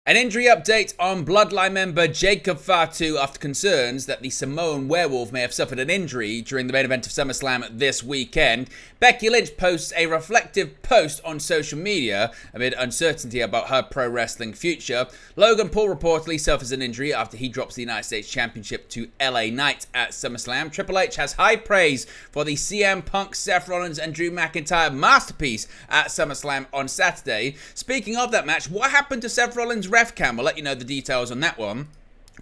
An injury update on Bloodline member Jacob Fatu after concerns that the Samoan werewolf may have suffered an injury during the main event of SummerSlam this weekend. Becky Lynch posts a reflective post on social media amid uncertainty about her pro wrestling future. Logan Paul reportedly suffers an injury after he drops the United States Championship to LA Knight at SummerSlam. Triple H has high praise for the CM Punk, Seth Rollins and Drew McIntyre masterpiece at SummerSlam on Saturday. Speaking of that match, what happened to Seth Rollins' ref cam? We'll let you know the details on that one.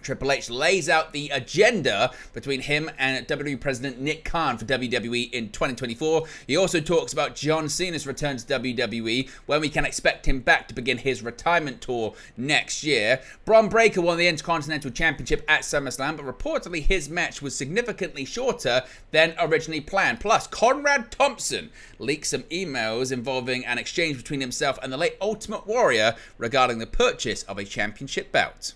Triple H lays out the agenda between him and WWE President Nick Khan for WWE in 2024. He also talks about John Cena's return to WWE, when we can expect him back to begin his retirement tour next year. Bron Breakker won the Intercontinental Championship at SummerSlam, but reportedly his match was significantly shorter than originally planned. Plus, Conrad Thompson leaked some emails involving an exchange between himself and the late Ultimate Warrior regarding the purchase of a championship belt.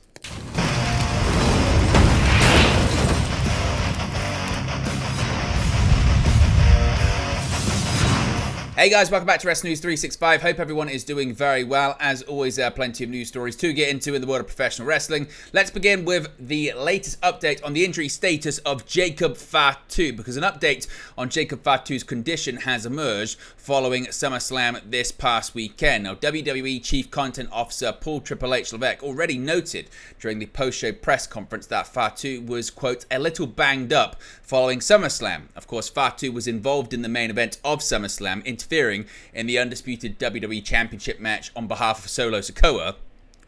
Hey guys, welcome back to Wrestling News 365. Hope everyone is doing very well. As always, there are plenty of news stories to get into in the world of professional wrestling. Let's begin with the latest update on the injury status of Jacob Fatu, because an update on Jacob Fatu's condition has emerged following SummerSlam this past weekend. Now, WWE Chief Content Officer Paul Triple H Levesque already noted during the post-show press conference that Fatu was, quote, a little banged up following SummerSlam. Of course, Fatu was involved in the main event of SummerSlam, interfering in the undisputed WWE Championship match on behalf of Solo Sikoa,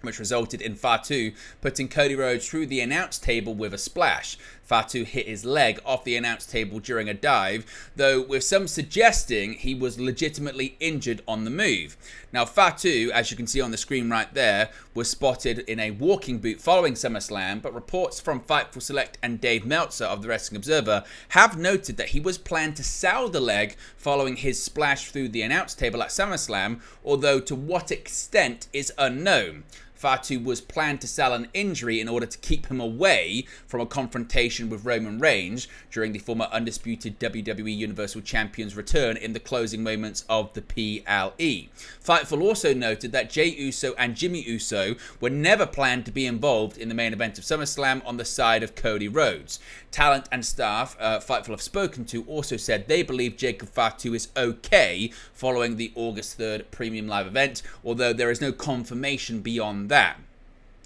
which resulted in Fatu putting Cody Rhodes through the announce table with a splash. Fatu hit his leg off the announce table during a dive, though with some suggesting he was legitimately injured on the move. Now, Fatu, as you can see on the screen right there, was spotted in a walking boot following SummerSlam, but reports from Fightful Select and Dave Meltzer of the Wrestling Observer have noted that he was planned to sell the leg following his splash through the announce table at SummerSlam, although to what extent is unknown. Fatu was planned to sell an injury in order to keep him away from a confrontation with Roman Reigns during the former undisputed WWE Universal Champion's return in the closing moments of the PLE. Fightful also noted that Jey Uso and Jimmy Uso were never planned to be involved in the main event of SummerSlam on the side of Cody Rhodes. Talent and staff Fightful have spoken to also said they believe Jacob Fatu is okay following the August 3rd Premium Live event, although there is no confirmation beyond that.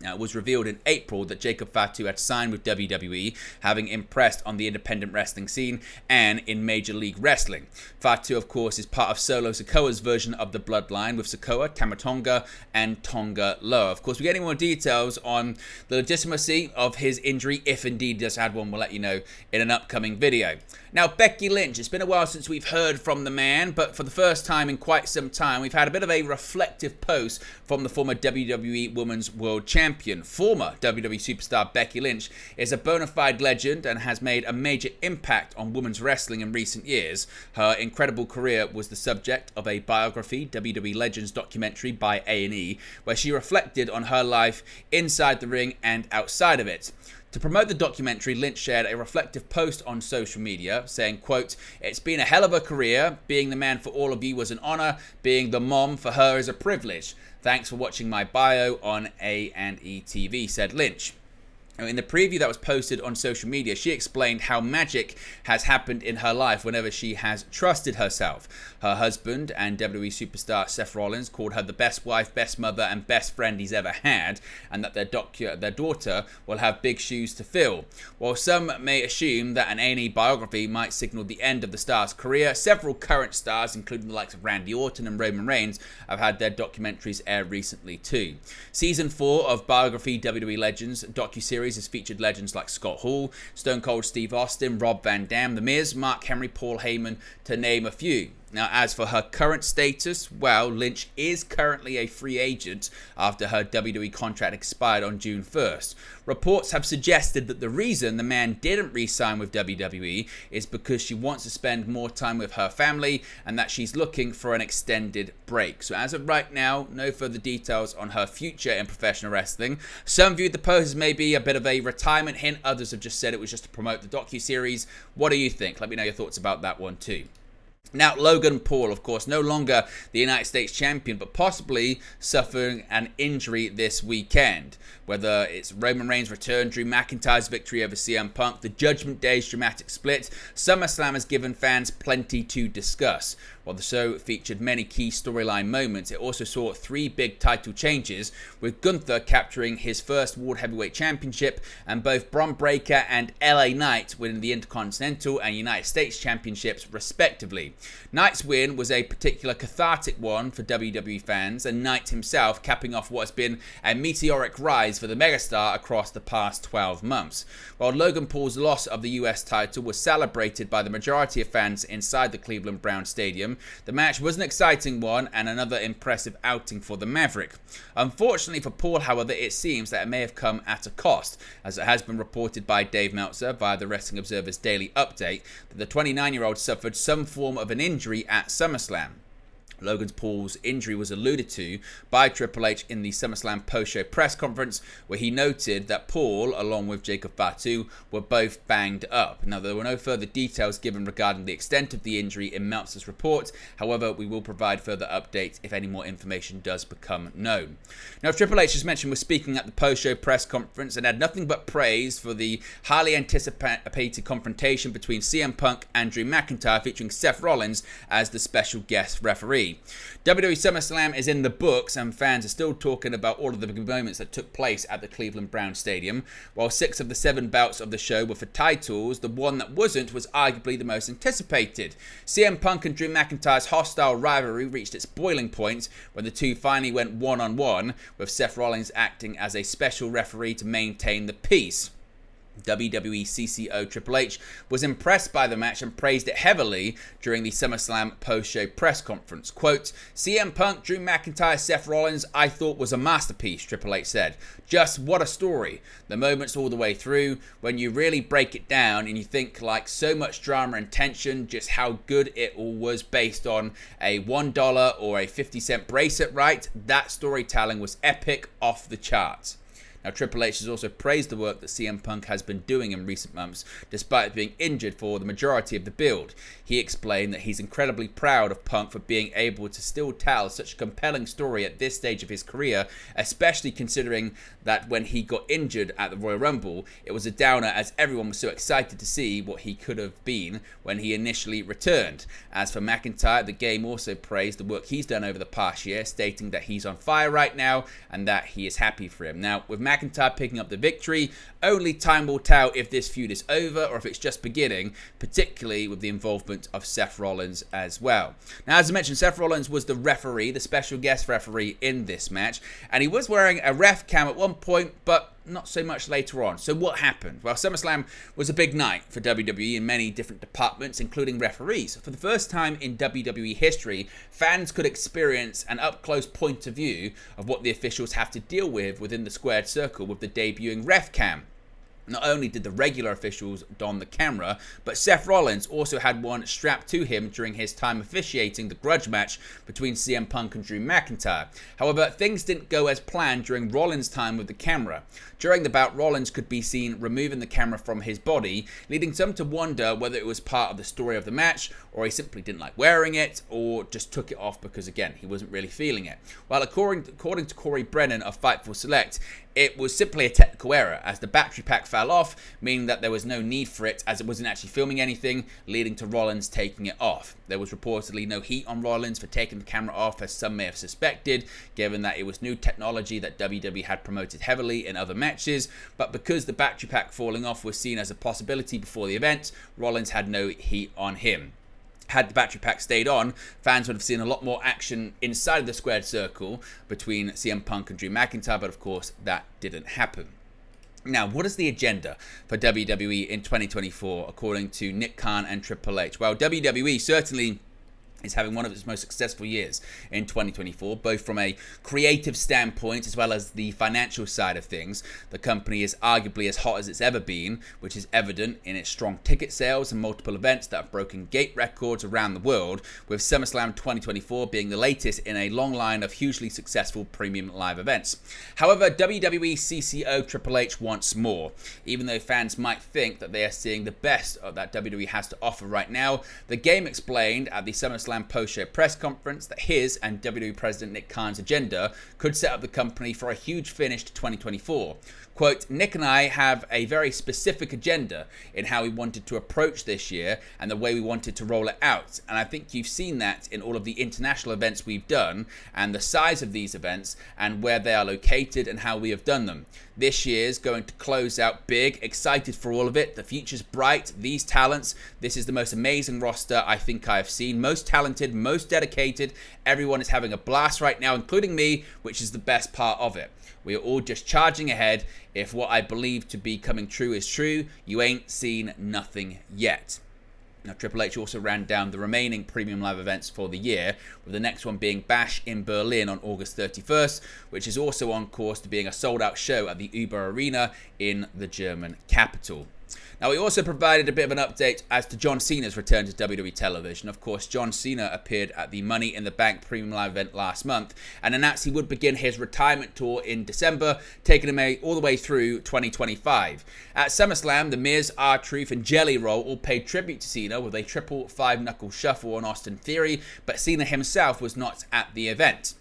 Now, it was revealed in April that Jacob Fatu had signed with WWE, having impressed on the independent wrestling scene and in Major League Wrestling. Fatu, of course, is part of Solo Sikoa's version of the Bloodline, with Sikoa, Tama Tonga, and Tonga Loa. Of course, we're getting more details on the legitimacy of his injury, if indeed he does have one. We'll let you know in an upcoming video. Now, Becky Lynch, it's been a while since we've heard from the man, but for the first time in quite some time, we've had a bit of a reflective post from the former WWE Women's World Champion. Former WWE superstar Becky Lynch is a bona fide legend and has made a major impact on women's wrestling in recent years. Her incredible career was the subject of a biography, WWE Legends documentary by A&E, where she reflected on her life inside the ring and outside of it. To promote the documentary, Lynch shared a reflective post on social media saying, quote, "It's been a hell of a career. Being the man for all of you was an honor. Being the mom for her is a privilege. Thanks for watching my bio on A&E TV," said Lynch. In the preview that was posted on social media, she explained how magic has happened in her life whenever she has trusted herself. Her husband and WWE superstar Seth Rollins called her the best wife, best mother, and best friend he's ever had, and that their daughter will have big shoes to fill. While some may assume that an A&E biography might signal the end of the star's career, several current stars, including the likes of Randy Orton and Roman Reigns, have had their documentaries air recently too. Season 4 of Biography WWE Legends docuseries has featured legends like Scott Hall, Stone Cold Steve Austin, Rob Van Dam, The Miz, Mark Henry, Paul Heyman, to name a few. Now, as for her current status, well, Lynch is currently a free agent after her WWE contract expired on June 1st. Reports have suggested that the reason the man didn't re-sign with WWE is because she wants to spend more time with her family and that she's looking for an extended break. So as of right now, no further details on her future in professional wrestling. Some viewed the post as maybe a bit of a retirement hint. Others have just said it was just to promote the docuseries. What do you think? Let me know your thoughts about that one too. Now, Logan Paul, of course, no longer the United States champion, but possibly suffering an injury this weekend. Whether it's Roman Reigns' return, Drew McIntyre's victory over CM Punk, the Judgment Day's dramatic split, SummerSlam has given fans plenty to discuss. While the show featured many key storyline moments, it also saw 3 big title changes, with Gunther capturing his first World Heavyweight Championship and both Bron Breakker and LA Knight winning the Intercontinental and United States Championships respectively. Knight's win was a particular cathartic one for WWE fans, and Knight himself capping off what has been a meteoric rise for the megastar across the past 12 months. While Logan Paul's loss of the US title was celebrated by the majority of fans inside the Cleveland Browns Stadium, the match was an exciting one and another impressive outing for the Maverick. Unfortunately for Paul, however, it seems that it may have come at a cost, as it has been reported by Dave Meltzer via the Wrestling Observer's Daily Update that the 29-year-old suffered some form of an injury at SummerSlam. Logan Paul's injury was alluded to by Triple H in the SummerSlam post-show press conference, where he noted that Paul, along with Jacob Fatu, were both banged up. Now, there were no further details given regarding the extent of the injury in Meltzer's report. However, we will provide further updates if any more information does become known. Now, Triple H, as mentioned, was speaking at the post-show press conference and had nothing but praise for the highly anticipated confrontation between CM Punk and Drew McIntyre, featuring Seth Rollins as the special guest referee. WWE SummerSlam is in the books, and fans are still talking about all of the big moments that took place at the Cleveland Browns Stadium. While 6 of the 7 bouts of the show were for titles, the one that wasn't was arguably the most anticipated. CM Punk and Drew McIntyre's hostile rivalry reached its boiling point when the two finally went one-on-one, with Seth Rollins acting as a special referee to maintain the peace. WWE CCO Triple H was impressed by the match and praised it heavily during the SummerSlam post-show press conference. Quote, CM Punk, Drew McIntyre, Seth Rollins, I thought was a masterpiece, Triple H said. Just what a story. The moments all the way through, when you really break it down and you think like so much drama and tension, just how good it all was based on a $1 or a 50-cent bracelet, right? That storytelling was epic, off the charts. Now, Triple H has also praised the work that CM Punk has been doing in recent months, despite being injured for the majority of the build. He explained that he's incredibly proud of Punk for being able to still tell such a compelling story at this stage of his career, especially considering that when he got injured at the Royal Rumble, it was a downer as everyone was so excited to see what he could have been when he initially returned. As for McIntyre, the game also praised the work he's done over the past year, stating that he's on fire right now and that he is happy for him. Now, with McIntyre picking up the victory, only time will tell if this feud is over or if it's just beginning, particularly with the involvement of Seth Rollins as well. Now, as I mentioned, Seth Rollins was the referee, the special guest referee in this match, and he was wearing a ref cam at one point, but not so much later on. So what happened? Well, SummerSlam was a big night for WWE in many different departments, including referees. For the first time in WWE history, fans could experience an up-close point of view of what the officials have to deal with within the squared circle with the debuting ref cam. Not only did the regular officials don the camera, but Seth Rollins also had one strapped to him during his time officiating the grudge match between CM Punk and Drew McIntyre. However, things didn't go as planned during Rollins' time with the camera. During the bout, Rollins could be seen removing the camera from his body, leading some to wonder whether it was part of the story of the match, or he simply didn't like wearing it, or just took it off because, again, he wasn't really feeling it. While according to Corey Brennan of Fightful Select, it was simply a technical error, as the battery pack fell off, meaning that there was no need for it, as it wasn't actually filming anything, leading to Rollins taking it off. There was reportedly no heat on Rollins for taking the camera off, as some may have suspected, given that it was new technology that WWE had promoted heavily in other matches, but because the battery pack falling off was seen as a possibility before the event, Rollins had no heat on him. Had the battery pack stayed on, fans would have seen a lot more action inside of the squared circle between CM Punk and Drew McIntyre, but of course that didn't happen. Now, what is the agenda for WWE in 2024, according to Nick Khan and Triple H? Well, WWE certainly is having one of its most successful years in 2024, both from a creative standpoint as well as the financial side of things. The company is arguably as hot as it's ever been, which is evident in its strong ticket sales and multiple events that have broken gate records around the world, with SummerSlam 2024 being the latest in a long line of hugely successful premium live events. However, WWE CCO Triple H wants more. Even though fans might think that they are seeing the best of that WWE has to offer right now, the game explained at the SummerSlam post-show press conference that his and WWE President Nick Khan's agenda could set up the company for a huge finish to 2024. Quote, Nick and I have a very specific agenda in how we wanted to approach this year and the way we wanted to roll it out. And I think you've seen that in all of the international events we've done and the size of these events and where they are located and how we have done them. This year's going to close out big, excited for all of it. The future's bright. These talents, this is the most amazing roster I think I have seen. Most talented, most dedicated. Everyone is having a blast right now, including me, which is the best part of it. We are all just charging ahead. If what I believe to be coming true is true, you ain't seen nothing yet. Now, Triple H also ran down the remaining premium live events for the year, with the next one being Bash in Berlin on August 31st, which is also on course to being a sold-out show at the Uber Arena in the German capital. Now, we also provided a bit of an update as to John Cena's return to WWE television. Of course, John Cena appeared at the Money in the Bank Premium Live event last month and announced he would begin his retirement tour in December, taking him all the way through 2025. At SummerSlam, The Miz, R-Truth, and Jelly Roll all paid tribute to Cena with a triple five-knuckle shuffle on Austin Theory, but Cena himself was not at the event.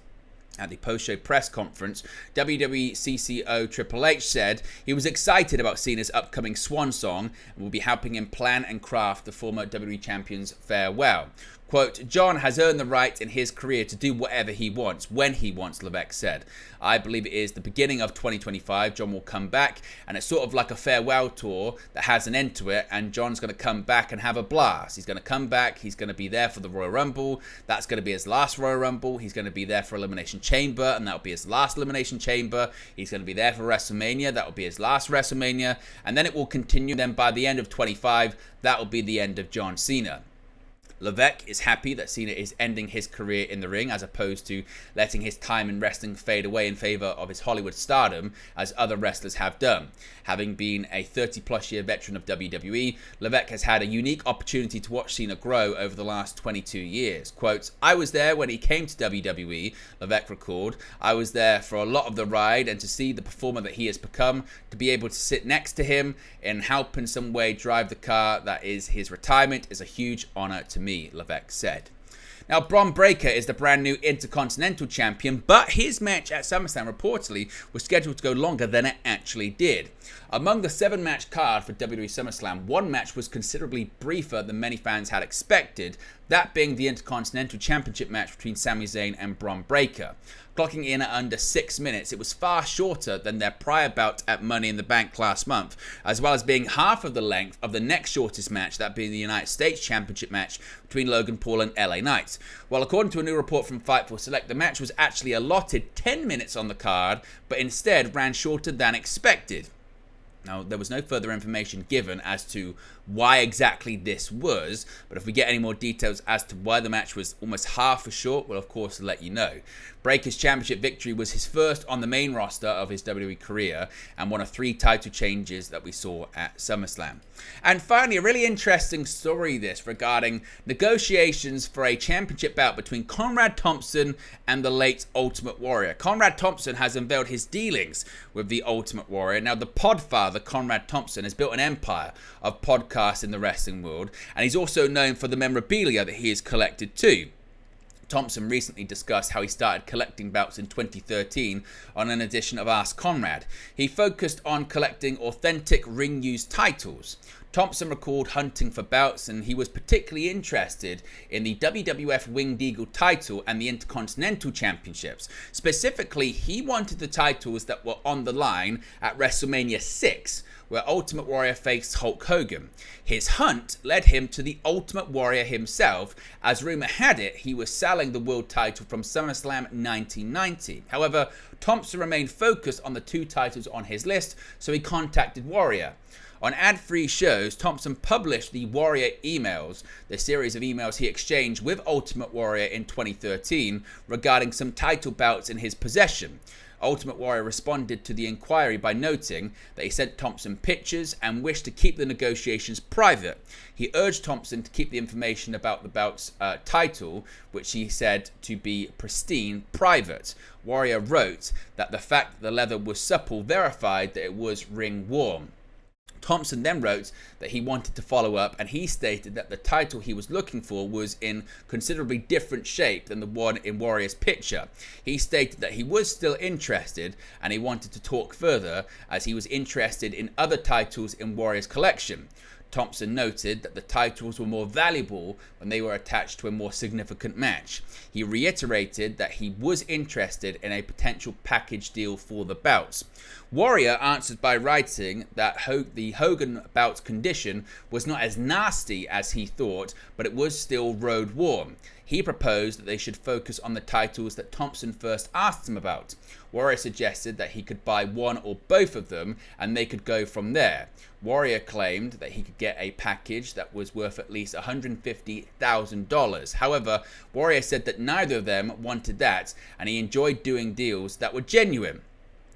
At the post-show press conference, WWE CCO Triple H said he was excited about Cena's upcoming swan song and will be helping him plan and craft the former WWE Champion's farewell. Quote, John has earned the right in his career to do whatever he wants, when he wants, Levesque said. I believe it is the beginning of 2025. John will come back, and it's sort of like a farewell tour that has an end to it, and John's going to come back and have a blast. He's going to come back. He's going to be there for the Royal Rumble. That's going to be his last Royal Rumble. He's going to be there for Elimination Chamber, and that'll be his last Elimination Chamber. He's going to be there for WrestleMania. That'll be his last WrestleMania, and then it will continue. Then by the end of 25, that will be the end of John Cena. Levesque is happy that Cena is ending his career in the ring as opposed to letting his time in wrestling fade away in favor of his Hollywood stardom as other wrestlers have done. Having been a 30-plus year veteran of WWE, Levesque has had a unique opportunity to watch Cena grow over the last 22 years. Quote, I was there when he came to WWE, Levesque recalled. I was there for a lot of the ride, and to see the performer that he has become, to be able to sit next to him and help in some way drive the car that is his retirement is a huge honor to me, Levesque said. Now, Bron Breakker is the brand new Intercontinental Champion, but his match at SummerSlam reportedly was scheduled to go longer than it actually did. Among the 7-match card for WWE SummerSlam, one match was considerably briefer than many fans had expected, that being the Intercontinental Championship match between Sami Zayn and Bron Breakker. Clocking in at under 6 minutes, it was far shorter than their prior bout at Money in the Bank last month, as well as being half of the length of the next shortest match, that being the United States Championship match between Logan Paul and LA Knight. Well, according to a new report from Fightful Select, the match was actually allotted 10 minutes on the card, but instead ran shorter than expected. Now, there was no further information given as to why exactly this was, but if we get any more details as to why the match was almost half as short, we'll of course let you know. Breakker's championship victory was his first on the main roster of his WWE career and one of 3 title changes that we saw at SummerSlam. And finally, a really interesting story this regarding negotiations for a championship bout between Conrad Thompson and the late Ultimate Warrior. Conrad Thompson has unveiled his dealings with the Ultimate Warrior. Now, the podfather, Conrad Thompson, has built an empire of podcasts in the wrestling world, and he's also known for the memorabilia that he has collected too. Thompson recently discussed how he started collecting belts in 2013 on an edition of Ask Conrad. He focused on collecting authentic ring-used titles. Thompson recalled hunting for belts, and he was particularly interested in the WWF Winged Eagle title and the Intercontinental Championships. Specifically, he wanted the titles that were on the line at WrestleMania 6, where Ultimate Warrior faced Hulk Hogan. His hunt led him to the Ultimate Warrior himself, as rumor had it he was selling the world title from SummerSlam 1990. However, Thompson remained focused on the 2 titles on his list, so he contacted Warrior. On ad-free shows, Thompson published the Warrior emails, the series of emails he exchanged with Ultimate Warrior in 2013 regarding some title bouts in his possession. Ultimate Warrior responded to the inquiry by noting that he sent Thompson pictures and wished to keep the negotiations private. He urged Thompson to keep the information about the bout's title, which he said to be pristine, private. Warrior wrote that the fact that the leather was supple verified that it was ring warm. Thompson then wrote that he wanted to follow up, and he stated that the title he was looking for was in considerably different shape than the one in Warrior's picture. He stated that he was still interested and he wanted to talk further, as he was interested in other titles in Warrior's collection. Thompson noted that the titles were more valuable when they were attached to a more significant match. He reiterated that he was interested in a potential package deal for the bouts. Warrior answered by writing that the Hogan bout condition was not as nasty as he thought, but it was still road warm. He proposed that they should focus on the titles that Thompson first asked him about. Warrior suggested that he could buy one or both of them and they could go from there. Warrior claimed that he could get a package that was worth at least $150,000. However, Warrior said that neither of them wanted that, and he enjoyed doing deals that were genuine.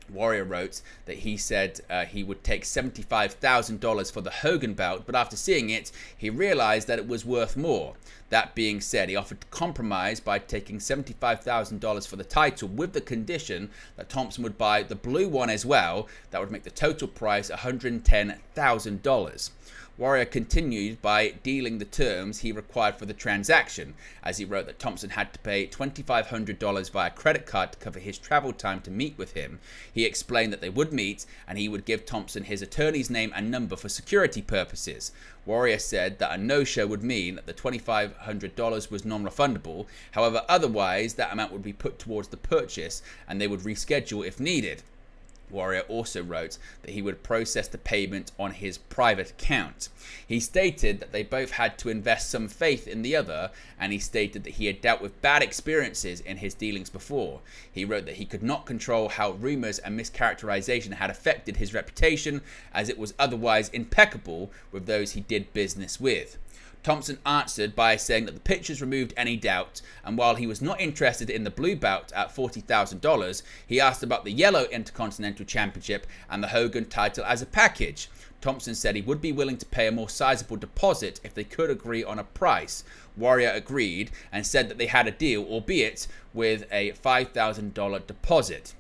Warrior wrote that he said he would take $75,000 for the Hogan bout, but after seeing it, he realized that it was worth more. That being said, he offered to compromise by taking $75,000 for the title with the condition that Thompson would buy the blue one as well. That would make the total price $110,000. Warrior continued by dealing the terms he required for the transaction, as he wrote that Thompson had to pay $2,500 via credit card to cover his travel time to meet with him. He explained that they would meet and he would give Thompson his attorney's name and number for security purposes. Warrior said that a no-show would mean that the $2,500 was non-refundable. However, otherwise that amount would be put towards the purchase and they would reschedule if needed. Warrior also wrote that he would process the payment on his private account. He stated that they both had to invest some faith in the other, and he stated that he had dealt with bad experiences in his dealings before. He wrote that he could not control how rumors and mischaracterization had affected his reputation, as it was otherwise impeccable with those he did business with. Thompson answered by saying that the pictures removed any doubt, and while he was not interested in the blue bout at $40,000, he asked about the yellow Intercontinental Championship and the Hogan title as a package. Thompson said he would be willing to pay a more sizable deposit if they could agree on a price. Warrior agreed and said that they had a deal, albeit with a $5,000 deposit.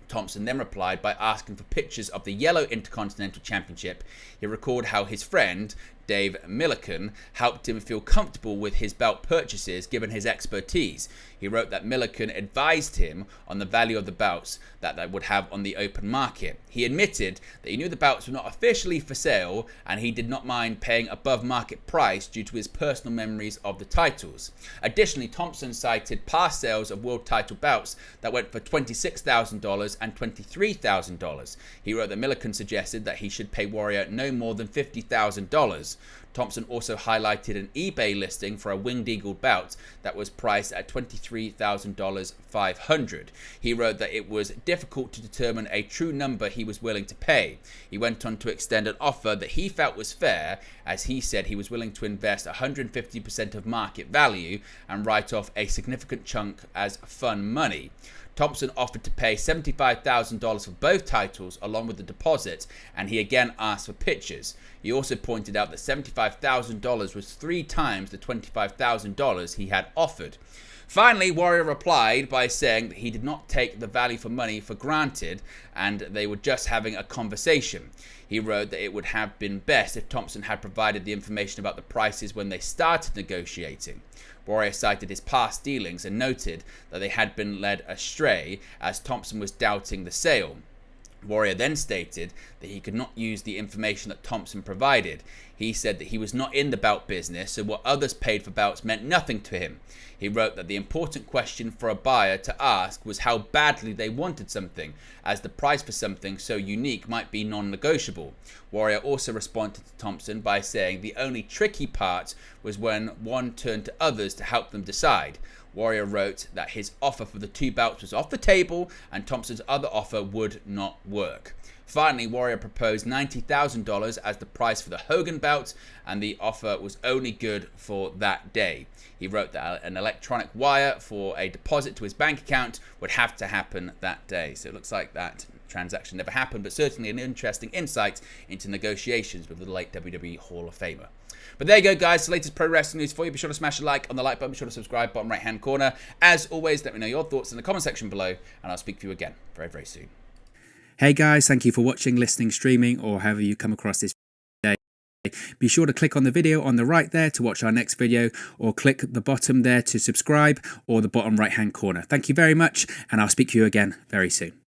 Thompson then replied by asking for pictures of the yellow Intercontinental Championship. He recalled how his friend, Dave Milliken, helped him feel comfortable with his belt purchases given his expertise. He wrote that Milliken advised him on the value of the belts that they would have on the open market. He admitted that he knew the belts were not officially for sale and he did not mind paying above market price due to his personal memories of the titles. Additionally, Thompson cited past sales of world title belts that went for $26,000 and $23,000. He wrote that Milliken suggested that he should pay Warrior no more than $50,000. Thompson also highlighted an eBay listing for a Winged Eagle belt that was priced at $23,500. He wrote that it was difficult to determine a true number he was willing to pay. He went on to extend an offer that he felt was fair, as he said he was willing to invest 150% of market value and write off a significant chunk as fun money. Thompson offered to pay $75,000 for both titles along with the deposit, and he again asked for pictures. He also pointed out that $75,000 was 3 times the $25,000 he had offered. Finally, Warrior replied by saying that he did not take the value for money for granted and they were just having a conversation. He wrote that it would have been best if Thompson had provided the information about the prices when they started negotiating. Warrior cited his past dealings and noted that they had been led astray as Thompson was doubting the sale. Warrior then stated that he could not use the information that Thompson provided. He said that he was not in the belt business, so what others paid for belts meant nothing to him. He wrote that the important question for a buyer to ask was how badly they wanted something, as the price for something so unique might be non-negotiable. Warrior also responded to Thompson by saying the only tricky part was when one turned to others to help them decide. Warrior wrote that his offer for the 2 belts was off the table and Thompson's other offer would not work. Finally, Warrior proposed $90,000 as the price for the Hogan belt, and the offer was only good for that day. He wrote that an electronic wire for a deposit to his bank account would have to happen that day. So it looks like that transaction never happened, but certainly an interesting insight into negotiations with the late WWE Hall of Famer. But there you go, guys. The latest pro wrestling news for you. Be sure to smash a like on the like button. Be sure to subscribe, bottom right-hand corner. As always, let me know your thoughts in the comment section below, and I'll speak to you again very, very soon. Hey guys, thank you for watching, listening, streaming, or however you come across this video. Be sure to click on the video on the right there to watch our next video, or click the bottom there to subscribe, or the bottom right-hand corner. Thank you very much, and I'll speak to you again very soon.